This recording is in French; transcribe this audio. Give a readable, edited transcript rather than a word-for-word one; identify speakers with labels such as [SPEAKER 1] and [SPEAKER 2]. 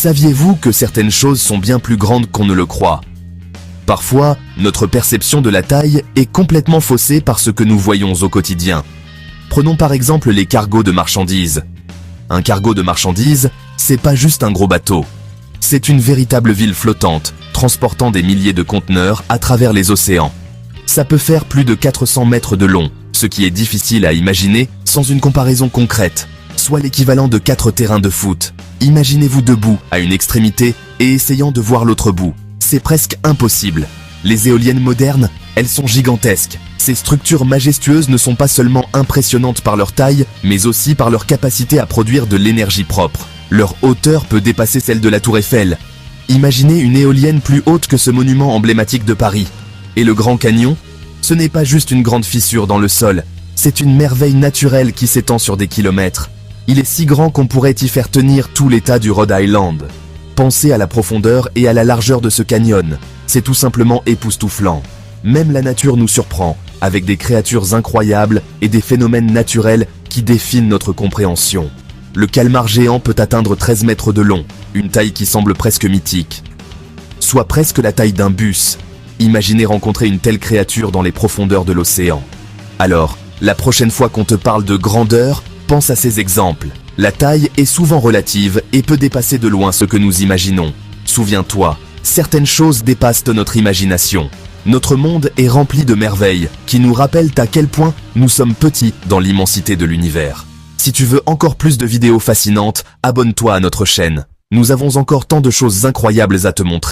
[SPEAKER 1] Saviez-vous que certaines choses sont bien plus grandes qu'on ne le croit? Parfois, notre perception de la taille est complètement faussée par ce que nous voyons au quotidien. Prenons par exemple les cargos de marchandises. Un cargo de marchandises, c'est pas juste un gros bateau. C'est une véritable ville flottante, transportant des milliers de conteneurs à travers les océans. Ça peut faire plus de 400 mètres de long, ce qui est difficile à imaginer sans une comparaison concrète, soit l'équivalent de 4 terrains de foot. Imaginez-vous debout à une extrémité et essayant de voir l'autre bout. C'est presque impossible. Les éoliennes modernes, elles sont gigantesques. Ces structures majestueuses ne sont pas seulement impressionnantes par leur taille, mais aussi par leur capacité à produire de l'énergie propre. Leur hauteur peut dépasser celle de la Tour Eiffel. Imaginez une éolienne plus haute que ce monument emblématique de Paris. Et le Grand Canyon? Ce n'est pas juste une grande fissure dans le sol, c'est une merveille naturelle qui s'étend sur des kilomètres. Il est si grand qu'on pourrait y faire tenir tout l'État du Rhode Island. Pensez à la profondeur et à la largeur de ce canyon. C'est tout simplement époustouflant. Même la nature nous surprend, avec des créatures incroyables et des phénomènes naturels qui défient notre compréhension. Le calmar géant peut atteindre 13 mètres de long, une taille qui semble presque mythique. Soit presque la taille d'un bus. Imaginez rencontrer une telle créature dans les profondeurs de l'océan. Alors, la prochaine fois qu'on te parle de grandeur, pense à ces exemples. La taille est souvent relative et peut dépasser de loin ce que nous imaginons. Souviens-toi, certaines choses dépassent notre imagination. Notre monde est rempli de merveilles qui nous rappellent à quel point nous sommes petits dans l'immensité de l'univers. Si tu veux encore plus de vidéos fascinantes, abonne-toi à notre chaîne. Nous avons encore tant de choses incroyables à te montrer.